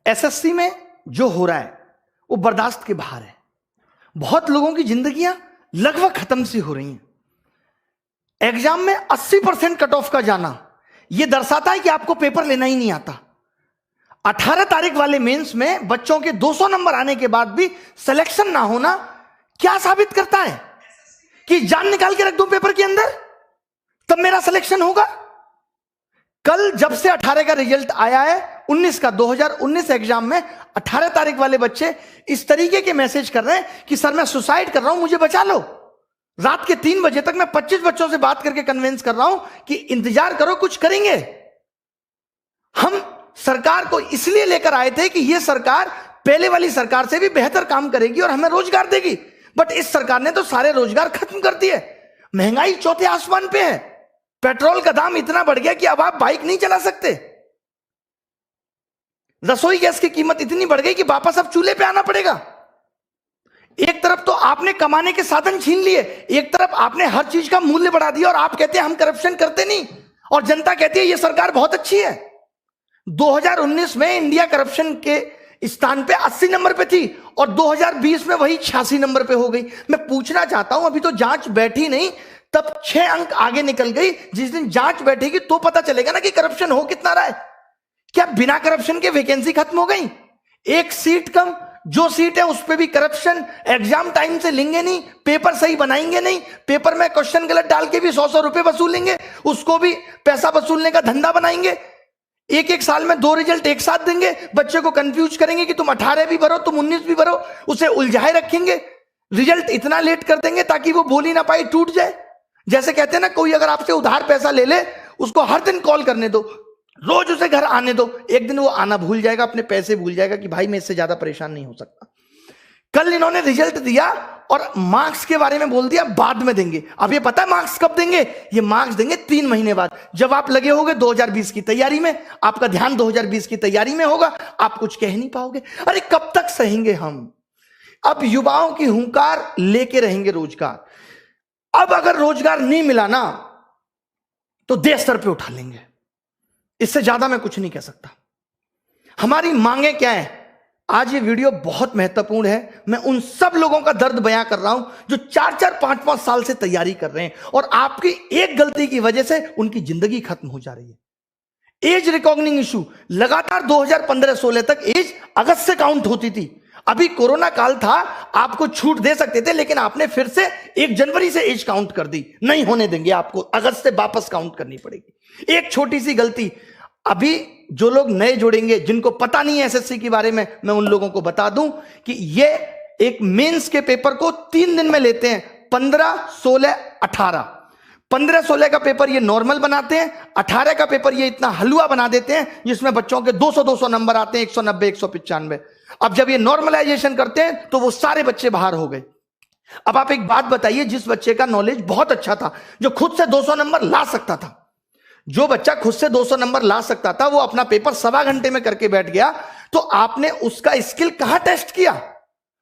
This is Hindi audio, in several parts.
एसएससी में जो हो रहा है वो बर्दाश्त के बाहर है। बहुत लोगों की जिंदगियां लगभग खत्म सी हो रही हैं। एग्जाम में 80% कट ऑफ का जाना यह दर्शाता है कि आपको पेपर लेना ही नहीं आता। 18 तारीख वाले मेंस में बच्चों के 200 नंबर आने के बाद भी सिलेक्शन ना होना क्या साबित करता है? कि जान निकाल के रख दूं पेपर के अंदर तब मेरा सिलेक्शन होगा। कल जब से 18 का रिजल्ट आया है 19 का 2019 एग्जाम में 18 तारीख वाले बच्चे इस तरीके के मैसेज कर रहे हैं कि सर मैं सुसाइड कर रहा हूं, मुझे बचा लो। रात के 3 बजे तक मैं 25 बच्चों से बात करके कन्विंस कर रहा हूं कि इंतजार करो, कुछ करेंगे। हम सरकार को इसलिए लेकर आए थे कि यह सरकार पहले वाली सरकार से भी बेहतर काम करेगी और हमें रोजगार देगी, बट इस सरकार ने तो सारे रोजगार खत्म कर दिए। महंगाई चौथे आसमान पे है। पेट्रोल का दाम इतना बढ़ गया कि अब आप बाइक नहीं चला सकते। रसोई गैस की कीमत इतनी बढ़ गई कि वापस अब चूल्हे पे आना पड़ेगा। एक तरफ तो आपने कमाने के साधन छीन लिए, एक तरफ आपने हर चीज का मूल्य बढ़ा दिया और आप कहते हैं हम करप्शन करते नहीं, और जनता कहती है ये सरकार बहुत अच्छी है। 2019 में इंडिया करप्शन के स्थान पे 80 नंबर पे थी और 2020 में वही 86 नंबर पे हो गई। मैं पूछना चाहता हूं, अभी तो जांच बैठी नहीं, तब 6 अंक आगे निकल गई। जिस दिन जांच बैठेगी तो पता चलेगा ना कि करप्शन हो कितना रहा है। क्या बिना करप्शन के वैकेंसी खत्म हो गई? एक सीट कम, जो सीट है उस पे भी करप्शन। एग्जाम टाइम से लेंगे नहीं, पेपर सही बनाएंगे नहीं, पेपर में क्वेश्चन गलत डाल के भी 100 रुपए वसूलेंगे, उसको भी पैसा वसूलने का धंधा बनाएंगे। एक साल में 2 रिजल्ट एक साथ देंगे, बच्चे को कंफ्यूज करेंगे कि तुम 18 भी भरो, तुम 19 भी भरो, उसे उलझाए रखेंगे। रिजल्ट इतना लेट कर देंगे ताकि वो बोल ही ना पाए, टूट जाए। जैसे कहते हैं ना, कोई अगर आपसे उधार पैसा ले ले, उसको हर दिन कॉल करने दो, रोज उसे घर आने दो, एक दिन वो आना भूल जाएगा, अपने पैसे भूल जाएगा कि भाई मैं इससे ज्यादा परेशान नहीं हो सकता। कल इन्होंने रिजल्ट दिया और मार्क्स के बारे में बोल दिया बाद में देंगे। अब ये पता है मार्क्स कब देंगे? ये मार्क्स देंगे 3 महीने बाद, जब आप लगे होगे 2020 की तैयारी में, आपका ध्यान 2020 की तैयारी में होगा, आप कुछ कह नहीं पाओगे। अरे कब तक सहेंगे हम? अब युवाओं की हुंकार लेके रहेंगे रोजगार। अब अगर रोजगार नहीं मिला ना तो देश सर पे उठा लेंगे। इससे ज्यादा मैं कुछ नहीं कह सकता। हमारी मांगे क्या है? आज ये वीडियो बहुत महत्वपूर्ण है। मैं उन सब लोगों का दर्द बयां कर रहा हूं जो 4-4, 5-5 साल से तैयारी कर रहे हैं और आपकी एक गलती की वजह से उनकी जिंदगी खत्म हो जा रही है। एज रिकॉग्निंग इशू लगातार 2015-16 तक एज अगस्त से काउंट होती थी। अभी कोरोना काल था, आपको छूट दे सकते थे, लेकिन आपने फिर से 1 जनवरी से एज काउंट कर दी। नहीं होने देंगे, आपको अगस्त से वापस काउंट करनी पड़ेगी। एक छोटी सी गलती, अभी जो लोग नए जुड़ेंगे, जिनको पता नहीं है एसएससी के बारे में, मैं उन लोगों को बता दूं कि ये एक मेंस के पेपर को 3 दिन में लेते हैं। 15, 16, 18। 15-16 का पेपर ये नॉर्मल बनाते हैं, 18 का पेपर ये इतना हलवा बना देते हैं जिसमें बच्चों के 200-200 नंबर आते हैं, 190, 195। अब जब ये नॉर्मलाइजेशन करते हैं तो वो सारे बच्चे बाहर हो गए। अब आप एक बात बताइए, जिस बच्चे का नॉलेज बहुत अच्छा था, जो खुद से 200 नंबर ला सकता था, जो बच्चा खुद से 200 नंबर ला सकता था, वो अपना पेपर 1.25 घंटे में करके बैठ गया, तो आपने उसका स्किल कहां टेस्ट किया?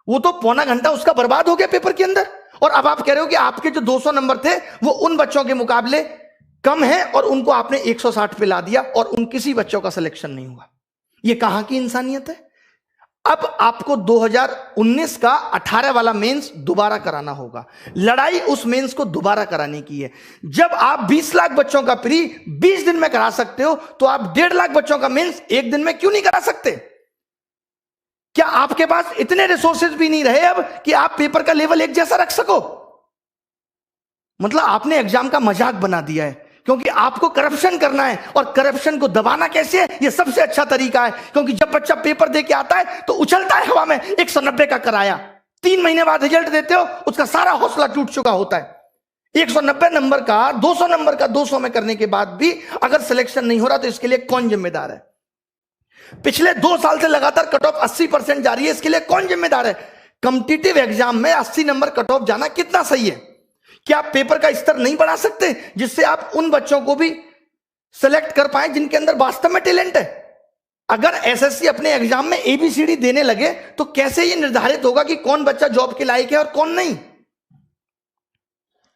वो तो पौना घंटा उसका बर्बाद हो गया पेपर के अंदर। और अब आप कह रहे हो कि आपके जो 200 नंबर थे वो उन बच्चों के मुकाबले कम है और उनको आपने 160 पे ला दिया और उन किसी बच्चों का सिलेक्शन नहीं हुआ। ये कहां की इंसानियत है? अब आपको 2019 का 18 वाला मेंस दोबारा कराना होगा। लड़ाई उस मेंस को दोबारा कराने की है। जब आप 20 लाख बच्चों का प्री 20 दिन में करा सकते हो, तो आप 1.5 लाख बच्चों का मेंस 1 दिन में क्यों नहीं करा सकते? क्या आपके पास इतने रिसोर्सेज भी नहीं रहे अब कि आप पेपर का लेवल एक जैसा रख सको? मतलब आपने एग्जाम का मजाक बना दिया है, क्योंकि आपको करप्शन करना है। और करप्शन को दबाना कैसे है? यह सबसे अच्छा तरीका है, क्योंकि जब बच्चा पेपर दे के आता है तो उछलता है हवा में, 190 का कराया। 3 महीने बाद रिजल्ट देते हो, उसका सारा हौसला टूट चुका होता है। 190 नंबर का 200 नंबर का 200 में करने के बाद भी अगर सिलेक्शन नहीं हो रहा तो इसके लिए कौन जिम्मेदार है? पिछले 2 साल से लगातार कट ऑफ 80% जा रही है, इसके लिए कौन जिम्मेदार है? कॉम्पिटिटिव एग्जाम में 80 नंबर कट ऑफ जाना कितना सही है? क्या आप पेपर का स्तर नहीं बढ़ा सकते जिससे आप उन बच्चों को भी सिलेक्ट कर पाए जिनके अंदर वास्तव में टैलेंट है? अगर एसएससी अपने एग्जाम में एबीसीडी देने लगे तो कैसे यह निर्धारित होगा कि कौन बच्चा जॉब के लायक है और कौन नहीं?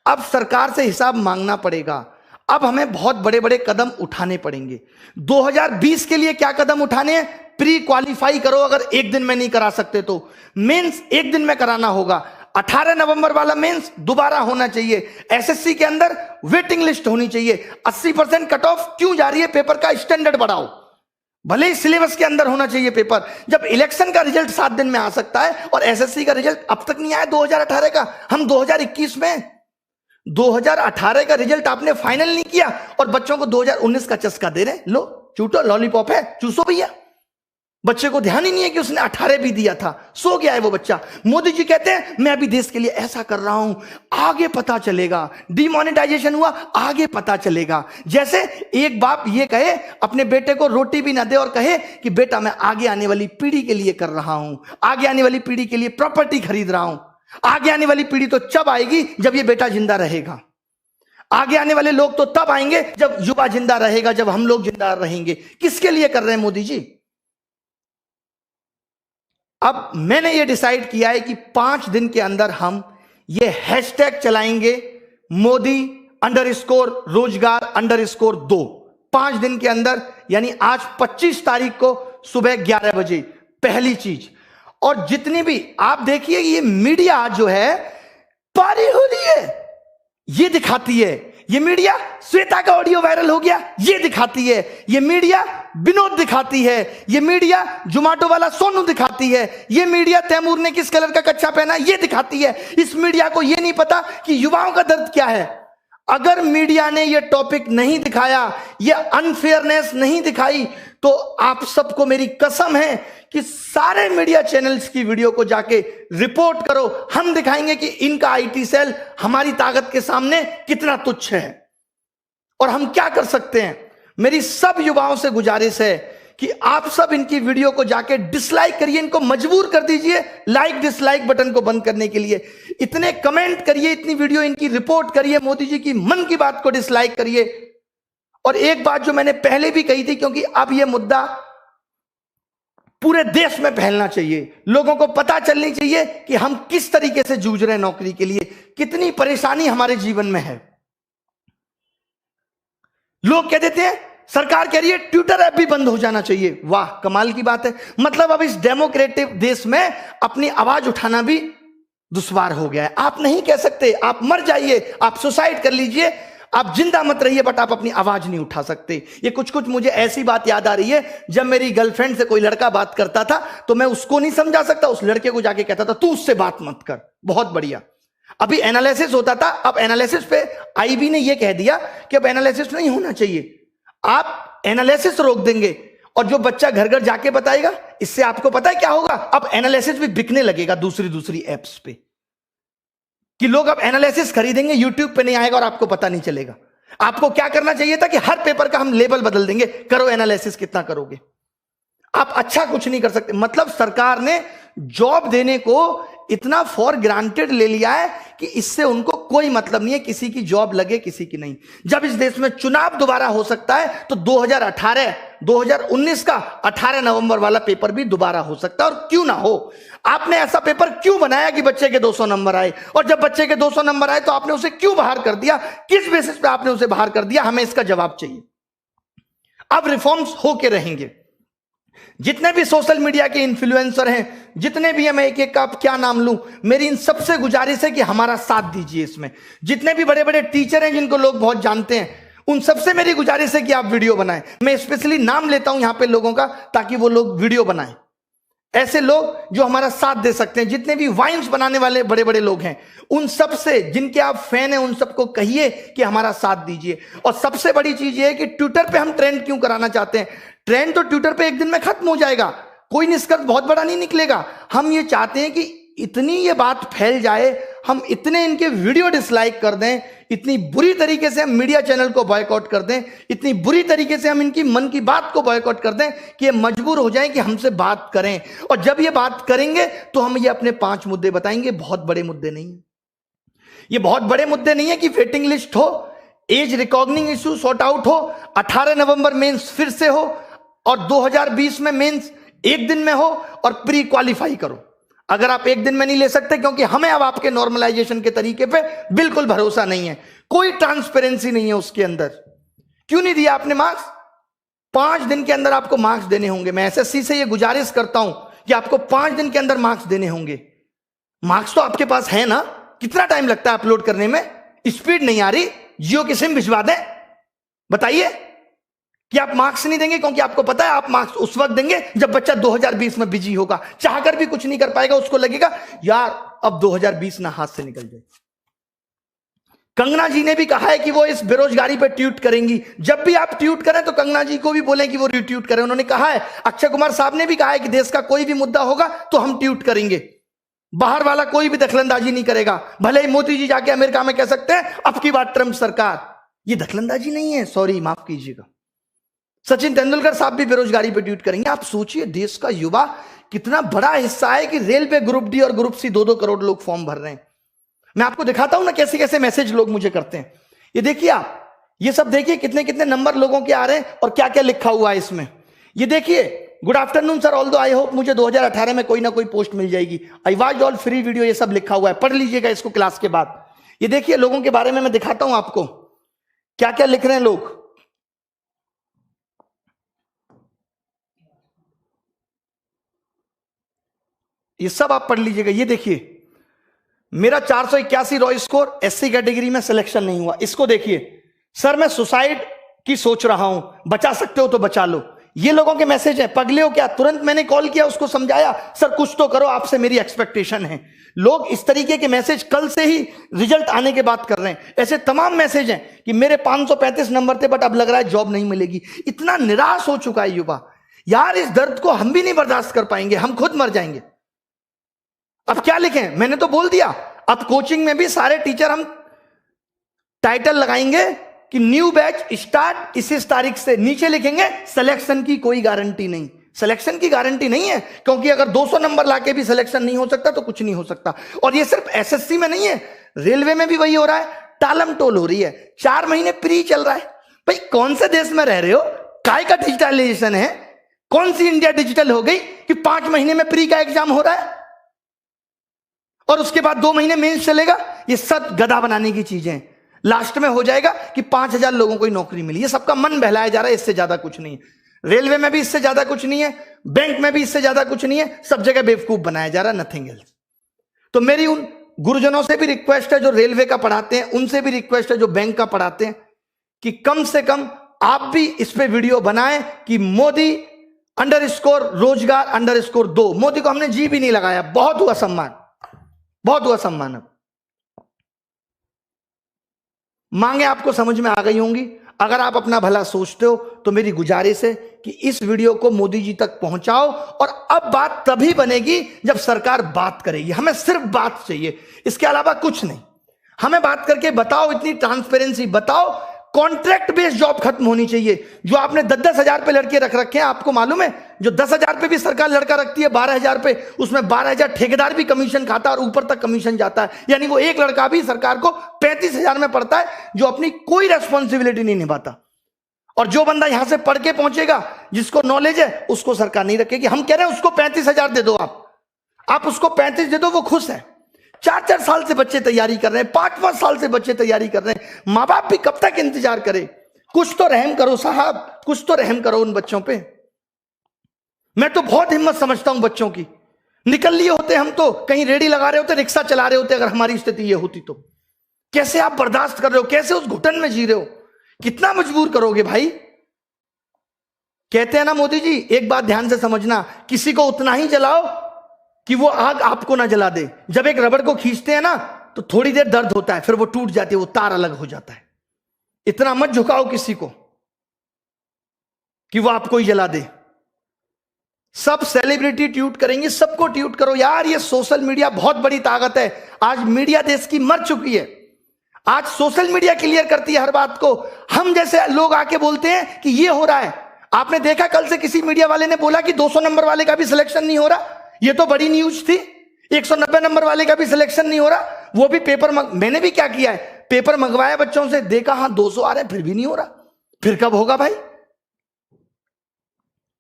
अब सरकार से हिसाब मांगना पड़ेगा। अब हमें बहुत बड़े बड़े कदम उठाने पड़ेंगे। 2020 के लिए क्या कदम उठाने हैं? प्री क्वालिफाई करो अगर एक दिन में नहीं करा सकते तो। मेंस एक दिन में कराना होगा। 18 नवंबर वाला मेंस दोबारा होना चाहिए। एसएससी के अंदर वेटिंग लिस्ट होनी चाहिए। 80% कट ऑफ क्यों जा रही है? पेपर का स्टैंडर्ड बढ़ाओ, भले ही सिलेबस के अंदर होना चाहिए पेपर। जब इलेक्शन का रिजल्ट 7 दिन में आ सकता है और एसएससी का रिजल्ट अब तक नहीं आया 2018 का, हम 2021 में 2018 का रिजल्ट आपने फाइनल नहीं किया और बच्चों को 2019 का चस्का दे रहे। लो चूटो, लॉलीपॉप है, चूसो भैया। बच्चे को ध्यान ही नहीं है कि उसने 18 भी दिया था, सो गया है वो बच्चा। मोदी जी कहते हैं मैं अभी देश के लिए ऐसा कर रहा हूं, आगे पता चलेगा। डिमोनेटाइजेशन हुआ, आगे पता चलेगा। जैसे एक बाप ये कहे अपने बेटे को रोटी भी ना दे और कहे कि बेटा मैं आगे आने वाली पीढ़ी के लिए कर रहा हूं, आगे आने वाली पीढ़ी के लिए प्रॉपर्टी खरीद रहा हूं। आगे आने वाली पीढ़ी तो जब आएगी जब ये बेटा जिंदा रहेगा। आगे आने वाले लोग तो तब आएंगे जब युवा जिंदा रहेगा, जब हम लोग जिंदा रहेंगे। किसके लिए कर रहे हैं मोदी जी? अब मैंने ये डिसाइड किया है कि 5 दिन के अंदर हम ये हैशटैग चलाएंगे, मोदी_रोजगार_2। 5 दिन के अंदर, यानी आज 25 तारीख को सुबह 11 बजे पहली चीज। और जितनी भी आप देखिए ये मीडिया जो है पारी हो रही है, ये दिखाती है। ये मीडिया श्वेता का ऑडियो वायरल हो गया, ये दिखाती है। ये मीडिया विनोद दिखाती है। ये मीडिया जोमेटो वाला सोनू दिखाती है। ये मीडिया तैमूर ने किस कलर का कच्छा पहना, ये दिखाती है। इस मीडिया को ये नहीं पता कि युवाओं का दर्द क्या है। अगर मीडिया ने ये टॉपिक नहीं दिखाया, ये अनफेयरनेस नहीं दिखाई, तो आप सबको मेरी कसम है कि सारे मीडिया चैनल्स की वीडियो को जाके रिपोर्ट करो। हम दिखाएंगे कि इनका आईटी सेल हमारी ताकत के सामने कितना तुच्छ है और हम क्या कर सकते हैं। मेरी सब युवाओं से गुजारिश है कि आप सब इनकी वीडियो को जाके डिसलाइक करिए, इनको मजबूर कर दीजिए लाइक डिसलाइक बटन को बंद करने के लिए। इतने कमेंट करिए, इतनी वीडियो इनकी रिपोर्ट करिए, मोदी जी की मन की बात को डिसलाइक करिए। और एक बात जो मैंने पहले भी कही थी, क्योंकि अब यह मुद्दा पूरे देश में फैलना चाहिए, लोगों को पता चलनी चाहिए कि हम किस तरीके से जूझ रहे हैं नौकरी के लिए, कितनी परेशानी हमारे जीवन में है। लोग कह देते हैं सरकार कह रही है ट्विटर ऐप भी बंद हो जाना चाहिए। वाह, कमाल की बात है। मतलब अब इस डेमोक्रेटिक देश में अपनी आवाज उठाना भी दुश्वार हो गया है। आप नहीं कह सकते, आप मर जाइए, आप सुसाइड कर लीजिए, आप जिंदा मत रहिए, बट आप अपनी आवाज नहीं उठा सकते। ये कुछ कुछ मुझे ऐसी बात याद आ रही है, जब मेरी गर्लफ्रेंड से कोई लड़का बात करता था तो मैं उसको नहीं समझा सकता, उस लड़के को जाके कहता था तू उससे बात मत कर। बहुत बढ़िया। अभी एनालिसिस होता था, अब एनालिसिस पे आईबी ने यह कह दिया कि अब एनालिसिस नहीं होना चाहिए, आप एनालिसिस रोक देंगे और जो बच्चा घर घर जाके बताएगा, इससे आपको पता है क्या होगा, अब एनालिसिस भी बिकने लगेगा दूसरी एप्स पे, कि लोग अब एनालिसिस खरीदेंगे, यूट्यूब पे नहीं आएगा और आपको पता नहीं चलेगा। आपको क्या करना चाहिए था कि हर पेपर का हम लेबल बदल देंगे, करो एनालिसिस, कितना करोगे। आप अच्छा कुछ नहीं कर सकते। मतलब सरकार ने जॉब देने को इतना फॉर ग्रांटेड ले लिया है कि इससे उनको कोई मतलब नहीं है, किसी की जॉब लगे किसी की नहीं। जब इस देश में चुनाव दोबारा हो सकता है तो 2019 का 18 नवंबर वाला पेपर भी दोबारा हो सकता है, और क्यों ना हो। आपने ऐसा पेपर क्यों बनाया कि बच्चे के 200 नंबर आए, और जब बच्चे के 200 नंबर आए तो आपने उसे क्यों बाहर कर दिया, किस बेसिस पे आपने उसे बाहर कर दिया, हमें इसका जवाब चाहिए। अब रिफॉर्म्स होके रहेंगे। जितने भी सोशल मीडिया के इन्फ्लुएंसर हैं, जितने भी, मैं एक एक का क्या नाम लूं, मेरी इन सबसे गुजारिश है कि हमारा साथ दीजिए इसमें। जितने भी बड़े बड़े टीचर हैं जिनको लोग बहुत जानते हैं, उन सबसे मेरी गुजारिश है कि आप वीडियो बनाएं। मैं स्पेशली नाम लेता हूं यहां पे लोगों का, ताकि वो लोग वीडियो बनाएं। ऐसे लोग जो हमारा साथ दे सकते हैं, जितने भी वाइन्स बनाने वाले बड़े बड़े लोग हैं, उन सब से जिनके आप फैन हैं, उन सबको कहिए कि हमारा साथ दीजिए। और सबसे बड़ी चीज ये है कि ट्विटर पे हम ट्रेंड क्यों कराना चाहते हैं। ट्रेंड तो ट्विटर पे एक दिन में खत्म हो जाएगा, कोई निष्कर्ष बहुत बड़ा नहीं निकलेगा। हम ये चाहते हैं कि इतनी ये बात फैल जाए, हम इतने इनके वीडियो डिसलाइक कर दें, इतनी बुरी तरीके से हम मीडिया चैनल को बॉयकॉट कर दें, इतनी बुरी तरीके से हम इनकी मन की बात को बॉयकॉट कर दें कि ये मजबूर हो जाएं कि हमसे बात करें। और जब ये बात करेंगे तो हम ये अपने 5 मुद्दे बताएंगे। बहुत बड़े मुद्दे नहीं है ये, बहुत बड़े मुद्दे नहीं है कि वेटिंग लिस्ट हो, as recognizing issue sort out हो, 18 नवंबर मेंस फिर से हो, और 2020 में मेंस एक दिन में हो, और प्री क्वालिफाई करो। अगर आप एक दिन में नहीं ले सकते, क्योंकि हमें अब आपके नॉर्मलाइजेशन के तरीके पे बिल्कुल भरोसा नहीं है, कोई ट्रांसपेरेंसी नहीं है उसके अंदर। क्यों नहीं दिया आपने मार्क्स? 5 दिन के अंदर आपको मार्क्स देने होंगे। मैं एसएससी से ये गुजारिश करता हूं कि आपको 5 दिन के अंदर मार्क्स देने होंगे। मार्क्स तो आपके पास है ना, कितना टाइम लगता है अपलोड करने में? स्पीड नहीं आ रही, जियो की सिम भिजवा दें? बताइए कि आप मार्क्स नहीं देंगे, क्योंकि आपको पता है आप मार्क्स उस वक्त देंगे जब बच्चा 2020 में बिजी होगा, चाहकर भी कुछ नहीं कर पाएगा, उसको लगेगा यार अब 2020 ना हाथ से निकल जाए। कंगना जी ने भी कहा है कि वो इस बेरोजगारी पर ट्वीट करेंगी। जब भी आप ट्वीट करें तो कंगना जी को भी बोलें कि वो रिट्वीट करें। उन्होंने कहा है, अक्षय कुमार साहब ने भी कहा है कि देश का कोई भी मुद्दा होगा तो हम ट्वीट करेंगे, बाहर वाला कोई भी दखलंदाजी नहीं करेगा। भले ही मोदी जी जाके अमेरिका में कह सकते हैं अब की बात ट्रंप सरकार, ये दखलंदाजी नहीं है, सॉरी माफ कीजिएगा। सचिन तेंदुलकर साहब भी बेरोजगारी पर ट्वीट करेंगे। आप सोचिए देश का युवा कितना बड़ा हिस्सा है कि रेलवे ग्रुप डी और ग्रुप सी 2-2 करोड़ लोग फॉर्म भर रहे हैं। मैं आपको दिखाता हूं ना कैसे कैसे मैसेज लोग मुझे करते हैं। ये देखिए आप, ये सब देखिए कितने कितने नंबर लोगों के आ रहे हैं और क्या क्या लिखा हुआ है इसमें। ये देखिए, good afternoon sir, although I hope मुझे 2018 में कोई ना कोई पोस्ट मिल जाएगी, I watch all free video, ये सब लिखा हुआ है, पढ़ लीजिएगा इसको क्लास के बाद। ये देखिए लोगों के बारे में मैं दिखाता हूं आपको क्या क्या लिख रहे हैं लोग। ये सब आप पढ़ लीजिएगा। ये देखिए, मेरा 481 रॉ स्कोर, एससी कैटेगरी में सिलेक्शन नहीं हुआ। इसको देखिए, सर मैं सुसाइड की सोच रहा हूं, बचा सकते हो तो बचा लो। ये लोगों के मैसेज है। पगले हो क्या? तुरंत मैंने कॉल किया, उसको समझाया, सर कुछ तो करो, आपसे मेरी एक्सपेक्टेशन है। लोग इस तरीके के मैसेज कल से ही रिजल्ट आने के बाद कर रहे हैं। ऐसे तमाम मैसेज हैं कि मेरे 535 नंबर थे बट अब लग रहा है जॉब नहीं मिलेगी। इतना निराश हो चुका है युवा, यार इस दर्द को हम भी नहीं बर्दाश्त कर पाएंगे, हम खुद मर जाएंगे। अब क्या लिखें? मैंने तो बोल दिया, अब कोचिंग में भी सारे टीचर हम टाइटल लगाएंगे कि न्यू बैच स्टार्ट इस तारीख से, नीचे लिखेंगे सिलेक्शन की कोई गारंटी नहीं। सिलेक्शन की गारंटी नहीं है, क्योंकि अगर 200 नंबर लाके भी सिलेक्शन नहीं हो सकता तो कुछ नहीं हो सकता। और ये सिर्फ एसएससी में नहीं है, रेलवे में भी वही हो रहा है, टालम टोल हो रही है। 4 महीने प्री चल रहा है। भाई कौन से देश में रह रहे हो? काय का डिजिटलाइजेशन है? कौन सी इंडिया डिजिटल हो गई कि 5 महीने में प्री का एग्जाम हो रहा है और उसके बाद 2 महीने मेंस चलेगा? ये सब गधा बनाने की चीजें। लास्ट में हो जाएगा कि 5000 लोगों को नौकरी मिली। ये सबका मन बहलाया जा रहा है, इससे ज्यादा कुछ नहीं है। रेलवे में भी इससे ज्यादा कुछ नहीं है, बैंक में भी इससे ज्यादा कुछ नहीं है, सब जगह बेवकूफ बनाया जा रहा है, नथिंग एल्स। तो मेरी उन गुरुजनों से भी रिक्वेस्ट है जो रेलवे का पढ़ाते हैं, उनसे भी रिक्वेस्ट है जो बैंक का पढ़ाते हैं, कि कम से कम आप भी इस पे वीडियो बनाएं कि मोदी _ रोजगार _ 2। मोदी को हमने जी भी नहीं लगाया, बहुत हुआ सम्मान, बहुत हुआ सम्मान। अब मांगे आपको समझ में आ गई होंगी। अगर आप अपना भला सोचते हो तो मेरी गुजारिश है कि इस वीडियो को मोदी जी तक पहुंचाओ। और अब बात तभी बनेगी जब सरकार बात करेगी। हमें सिर्फ बात चाहिए, इसके अलावा कुछ नहीं। हमें बात करके बताओ, इतनी ट्रांसपेरेंसी बताओ। कॉन्ट्रैक्ट बेस्ड जॉब खत्म होनी चाहिए। जो आपने 10-10 हजार पे लड़के रख रखे हैं, आपको मालूम है जो 10 हजार पे भी सरकार लड़का रखती है, 12 हजार पे, उसमें 12 हजार ठेकेदार भी कमीशन खाता है और ऊपर तक कमीशन जाता है। यानी वो एक लड़का भी सरकार को 35 हजार में पड़ता है, जो अपनी कोई रेस्पॉन्सिबिलिटी नहीं निभाता। और जो बंदा यहां से पढ़ के पहुंचेगा, जिसको नॉलेज है, उसको सरकार नहीं रखेगी। हम कह रहे हैं उसको 35 हजार दे दो, आप उसको 35 दे दो, वो खुश है। 4-4 साल से बच्चे तैयारी कर रहे हैं, 5-5 साल से बच्चे तैयारी कर रहे हैं। माँ बाप भी कब तक इंतजार करे? कुछ तो रहम करो साहब, कुछ तो रहम करो उन बच्चों पे। मैं तो बहुत हिम्मत समझता हूं बच्चों की। निकल लिए होते हम तो, कहीं रेडी लगा रहे होते, रिक्शा चला रहे होते, अगर हमारी स्थिति ये होती तो। कैसे आप बर्दाश्त कर रहे हो? कैसे उस घुटन में जी रहे हो? कितना मजबूर करोगे भाई? कहते हैं ना मोदी जी, एक बात ध्यान से समझना, किसी को उतना ही जलाओ कि वो आग आपको ना जला दे। जब एक रबड़ को खींचते हैं ना तो थोड़ी देर दर्द होता है, फिर वो टूट जाती है, वो तार अलग हो जाता है। इतना मत झुकाओ किसी को कि वो आपको ही जला दे। सब सेलिब्रिटी ट्वीट करेंगे, सबको ट्वीट करो यार। ये सोशल मीडिया बहुत बड़ी ताकत है। आज मीडिया देश की मर चुकी है। आज सोशल मीडिया क्लियर करती है हर बात को। हम जैसे लोग आके बोलते हैं कि ये हो रहा है। आपने देखा कल से किसी मीडिया वाले ने बोला कि 200 नंबर वाले का भी सिलेक्शन नहीं हो रहा। ये तो बड़ी न्यूज थी। 190 नंबर वाले का भी सिलेक्शन नहीं हो रहा, वो भी पेपर मैंने भी क्या किया है, पेपर मंगवाया बच्चों से, देखा हाँ 200 आ रहे हैं, फिर भी नहीं हो रहा। फिर कब होगा भाई?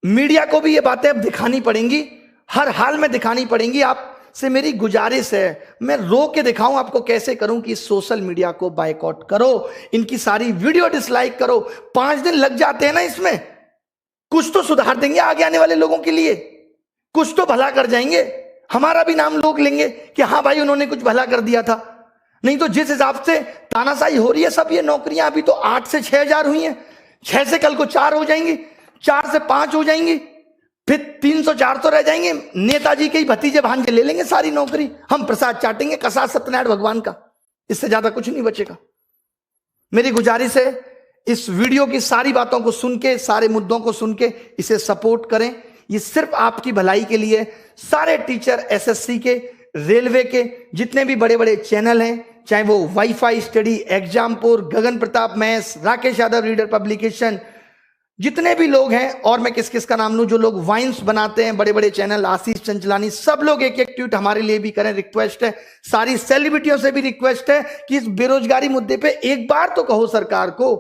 मीडिया को भी ये बातें अब दिखानी पड़ेंगी, हर हाल में दिखानी पड़ेंगी। आपसे मेरी गुजारिश है, मैं रो के दिखाऊं आपको कैसे करूं कि सोशल मीडिया को बायकॉट करो, इनकी सारी वीडियो डिसलाइक करो। 5 दिन लग जाते हैं ना इसमें, कुछ तो सुधार देंगे आगे आने वाले लोगों के लिए, कुछ तो भला कर जाएंगे, हमारा भी नाम लोग लेंगे कि हाँ भाई उन्होंने कुछ भला कर दिया था। नहीं तो जिस हिसाब से तानाशाही हो रही है, सब ये नौकरियां अभी तो 8 से 6,000 हुई हैं, 6 से कल को 4 हो जाएंगी, 4 से 5 हो जाएंगी, फिर 300-400 रह जाएंगे। नेताजी के ही भतीजे भांजे ले लेंगे सारी नौकरी, हम प्रसाद चाटेंगे कसा सत्यनारायण भगवान का, इससे ज्यादा कुछ नहीं बचेगा। मेरी गुजारिश है इस वीडियो की सारी बातों को सुन के, सारे मुद्दों को सुन के इसे सपोर्ट करें, ये सिर्फ आपकी भलाई के लिए। सारे टीचर एसएससी के, रेलवे के, जितने भी बड़े बड़े चैनल हैं, चाहे वो WiFi study, Exampur, Gagan Pratap maths, Rakesh Yadav reader publication, जितने भी लोग हैं, और मैं किस किस का नाम लूं, जो लोग वाइन्स बनाते हैं, बड़े बड़े चैनल, आशीष चंचलानी, सब लोग एक एक ट्वीट हमारे लिए भी करें, रिक्वेस्ट है। सारी सेलिब्रिटियों से भी रिक्वेस्ट है कि इस बेरोजगारी मुद्दे पे एक बार तो कहो सरकार को।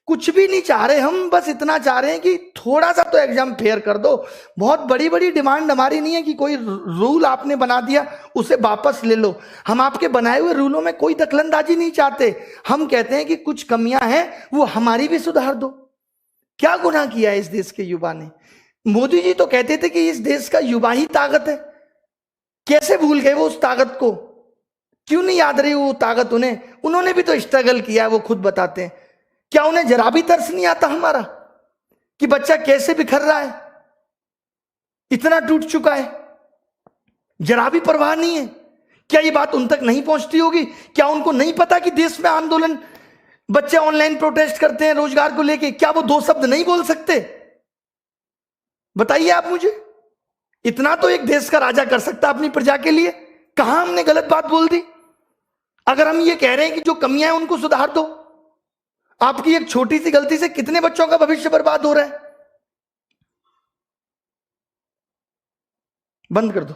कुछ भी नहीं चाह रहे हम, बस इतना चाह रहे हैं कि थोड़ा सा तो एग्जाम फेयर कर दो। बहुत बड़ी बड़ी डिमांड हमारी नहीं है कि कोई रूल आपने बना दिया उसे वापस ले लो। हम आपके बनाए हुए रूलों में कोई दखलंदाजी नहीं चाहते, हम कहते हैं कि कुछ कमियां हैं वो हमारी भी सुधार दो। क्या गुनाह किया है इस देश के युवा ने? मोदी जी तो कहते थे कि इस देश का युवा ही ताकत है, कैसे भूल गए वो उस ताकत को? क्यों नहीं याद रही वो ताकत उन्हें? उन्होंने भी तो स्ट्रगल किया है, वो खुद बताते हैं। क्या उन्हें जरा भी तरस नहीं आता हमारा कि बच्चा कैसे बिखर रहा है, इतना टूट चुका है? जरा भी परवाह नहीं है? क्या ये बात उन तक नहीं पहुंचती होगी? क्या उनको नहीं पता कि देश में आंदोलन, बच्चे ऑनलाइन प्रोटेस्ट करते हैं रोजगार को लेके, क्या वो 2 शब्द नहीं बोल सकते? बताइए आप मुझे। इतना तो एक देश का राजा कर सकता अपनी प्रजा के लिए। कहां हमने गलत बात बोल दी? अगर हम ये कह रहे हैं कि जो कमियां हैं उनको सुधार दो, आपकी एक छोटी सी गलती से कितने बच्चों का भविष्य बर्बाद हो रहा है? बंद कर दो।